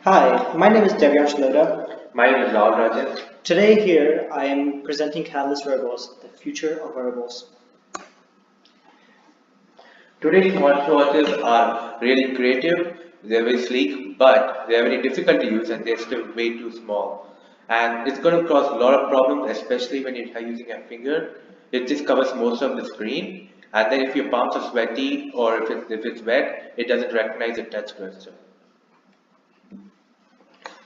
Hi, my name is Devyansh Loda. My name is Rahul Rajan. Today here I am presenting Catalyst Wearables, the future of wearables. Today's smartwatches are really creative, they're very sleek, but they're very difficult to use and they're still way too small. And it's going to cause a lot of problems, especially when you're using a finger. It just covers most of the screen, and then if your palms are sweaty or if it's wet, it doesn't recognize the touch cursor.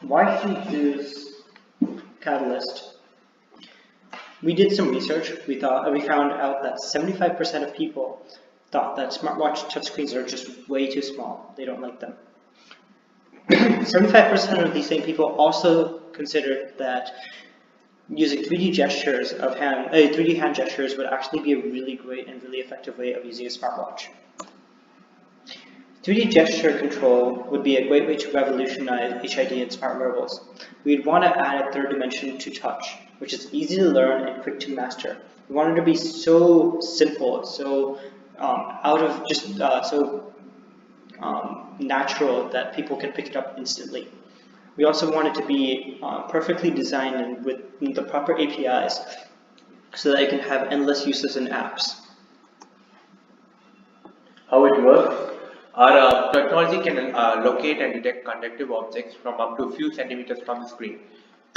Why should you choose Catalyst? We did some research. We found out that 75% of people thought that smartwatch touchscreens are just way too small. They don't like them. 75% of these same people also considered that using 3D gestures 3D hand gestures would actually be a really great and really effective way of using a smartwatch. 3D gesture control would be a great way to revolutionize HID in smart wearables. We'd want to add a third dimension to touch, which is easy to learn and quick to master. We want it to be so simple, so natural that people can pick it up instantly. We also want it to be perfectly designed and with the proper APIs so that it can have endless uses in apps. How it works? Our technology can locate and detect conductive objects from up to a few centimeters from the screen.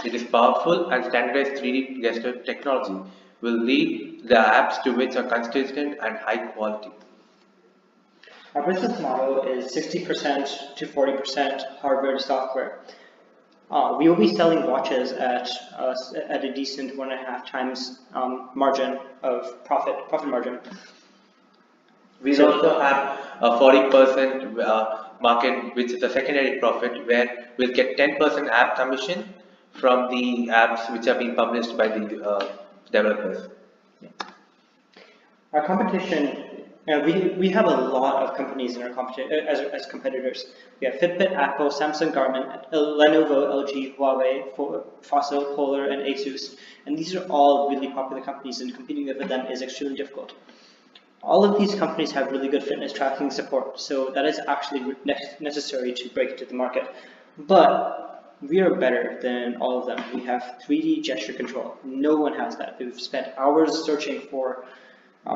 It is powerful and standardized 3D gesture technology will lead the apps to which are consistent and high quality. Our business model is 60% to 40% hardware to software. We will be selling watches at a decent 1.5 times margin of profit margin. We also have a 40% market, which is a secondary profit, where we'll get 10% app commission from the apps which are being published by the developers. Our competition, we have a lot of companies in our as competitors. We have Fitbit, Apple, Samsung, Garmin, Lenovo, LG, Huawei, Fossil, Polar, and Asus. And these are all really popular companies, and competing with them is extremely difficult. All of these companies have really good fitness tracking support, so that is actually necessary to break into the market. But we are better than all of them. We have 3D gesture control. No one has that. We've spent hours searching for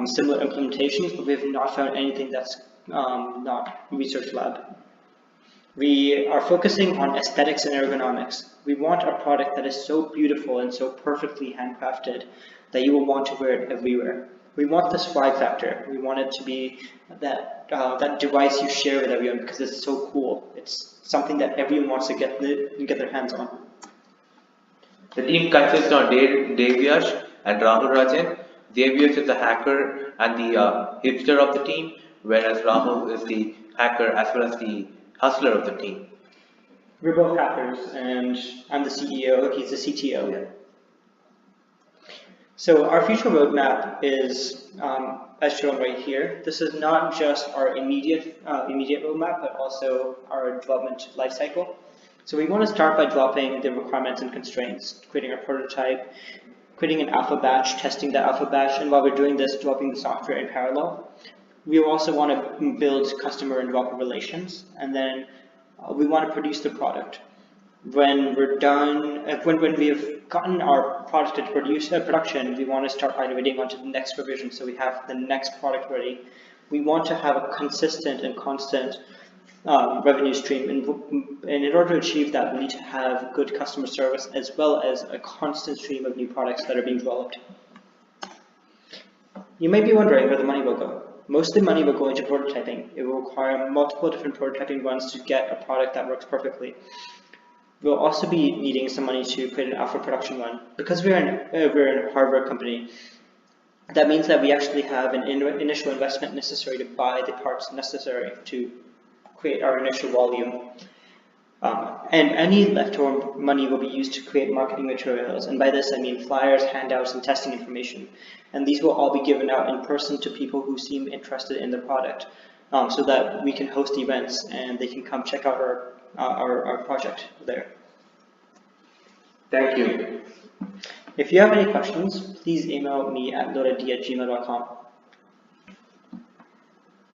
similar implementations, but we have not found anything that's not research lab. We are focusing on aesthetics and ergonomics. We want a product that is so beautiful and so perfectly handcrafted that you will want to wear it everywhere. We want the swag factor. We want it to be that device you share with everyone because it's so cool. It's something that everyone wants to get their hands on. The team consists of Devyash and Rahul Rajan. Devyash is the hacker and the hipster of the team, whereas Rahul is the hacker as well as the hustler of the team. We're both hackers, and I'm the CEO. He's the CTO. Yeah. So our future roadmap is, as shown right here. This is not just our immediate roadmap, but also our development lifecycle. So we want to start by dropping the requirements and constraints, creating a prototype, creating an alpha batch, testing the alpha batch, and while we're doing this, developing the software in parallel. We also want to build customer and developer relations, and then we want to produce the product. When we're done, when we have gotten our product into production, we want to start iterating onto the next revision so we have the next product ready. We want to have a consistent and constant revenue stream, and in order to achieve that, we need to have good customer service as well as a constant stream of new products that are being developed. You may be wondering where the money will go. Most of the money will go into prototyping. It will require multiple different prototyping runs to get a product that works perfectly. We'll also be needing some money to create an alpha production run. Because we're a hardware company, that means that we actually have an initial investment necessary to buy the parts necessary to create our initial volume. And any leftover money will be used to create marketing materials. And by this, I mean flyers, handouts, and testing information. And these will all be given out in person to people who seem interested in the product so that we can host events and they can come check out our project there. Thank you. If you have any questions, please email me at lodad@gmail.com.